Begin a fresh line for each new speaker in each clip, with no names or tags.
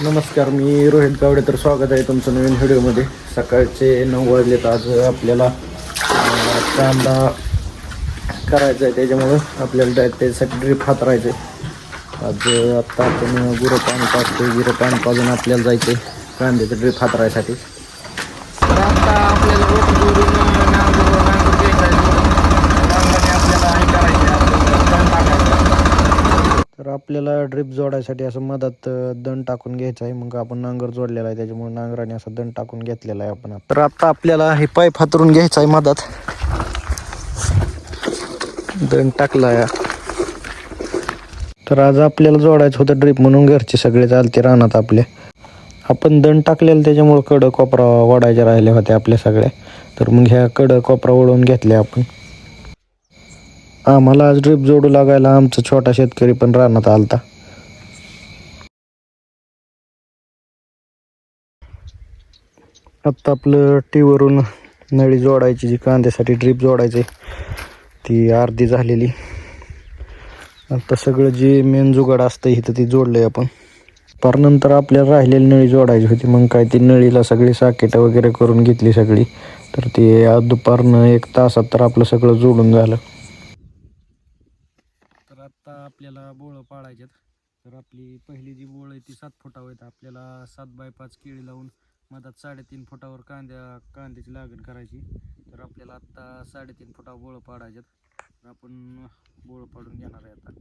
नमस्कार, मी रोहित गावडे. तर स्वागत आहे तुमचं नवीन व्हिडिओमध्ये. सकाळचे 9 वाजलेत. आज आपल्याला कांदा करायचा आहे, त्याच्यामुळं आपल्याला त्यासाठी ड्रीप हातरायचं आहे. आत्ता आपण गुरं पाणी पाजतो. गुरं पाणी पाजून आपल्याला जायचं आहे कांद्याचं ड्रीप हातरायसाठी. तर आता आपल्याला तर आपल्याला ड्रिप जोडायसाठी असं मधात दंड टाकून घ्यायचं आहे. मग आपण नांगर जोडलेला आहे, त्याच्यामुळे नांगराने असं दंड टाकून घेतलेला आहे आपण. तर आता आपल्याला हे पाईप हातरून घ्यायचं आहे. मधात दंड टाकला आहे. तर आज आपल्याला जोडायचं होतं ड्रिप, म्हणून घरचे सगळे चालते रानात आपल्या. आपण दंड टाकलेलं त्याच्यामुळे कडं कोपरा ओढायच्या राहिल्या होत्या आपल्या सगळ्या. तर मग ह्या कडं कोपरा ओढून घेतल्या आपण. आम्हाला आज ड्रिप जोडू लागायला आमचा छोटा शेतकरी पण रानात आलता. आत्ता आपलं टीवरून नळी जोडायची, जी कांद्यासाठी ड्रीप जोडायची ती अर्धी झालेली. आता सगळं जे मेन जुगाड असतं इथं ती जोडलंय आपण. पर नंतर आपल्याला राहिलेली नळी जोडायची होती. मग काय ती नळीला सगळी साकेटं वगैरे करून घेतली सगळी. तर ते आज दुपारनं 1 तासात तर आपलं सगळं जोडून झालं. तर आता आपल्याला बोळं पाळायच्यात. तर आपली पहिली जी बोळ आहे ती 7 फुटावर आहे. आपल्याला 7x5 केळी लावून मधात 3.5 फुटावर कांद्याची लागण करायची. तर आपल्याला आत्ता 3.5 फुटावर बोळं पाडायच्यात. तर आपण बोळं पाडून घेणार आहे आता.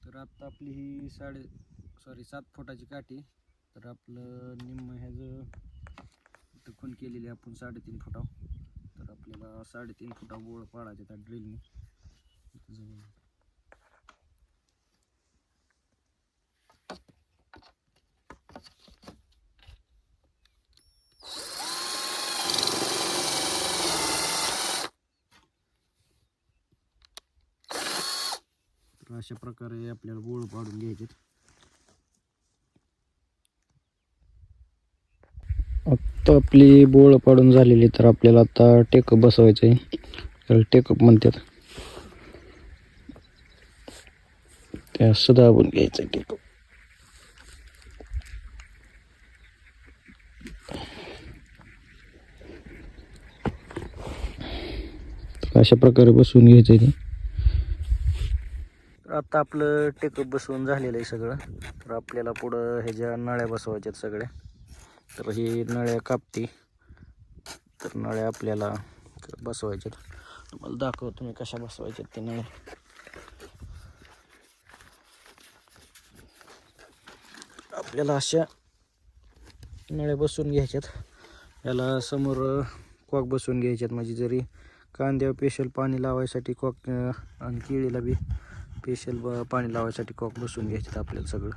तर आत्ता आपली ही 7 फुटाची काठी. तर आपलं निम्म ह्याचं खून केलेली आपण 3.5 फुटावर. तर आपल्याला 3.5 फुटावर बोळं पाडायचे त्या ड्रिलने. तर अशा प्रकारे आपल्याला बोळ पाडून घ्यायचे. आता आपली बोळ पाडून झालेली. तर आपल्याला आता टेकअप बसवायचं आहे. त्याला टेकअप म्हणतात. त्या सुद्धा दाबून घ्यायचं टेकअप. अशा प्रकारे बसवून घ्यायचं आहे. तर आता आपलं टेकअप बसवून झालेलं आहे सगळं. तर आपल्याला पुढं ह्याच्या नळ्या बसवायच्यात सगळ्या. तर ही नळ्या कापती. तर नळ्या आपल्याला बसवायच्यात. तुम्हाला दाखवतो मी कशा बसवायच्यात ते नळ्या. आपल्याला अशा नळ्या बसवून घ्यायच्यात. याला समोर कॉक बसवून घ्यायच्यात. म्हणजे जरी कांद्यावर स्पेशल पाणी लावायसाठी कॉक आणि केळीला बी स्पेशल पाणी लावायसाठी कॉक बसवून घ्यायच्यात आपल्याला सगळं.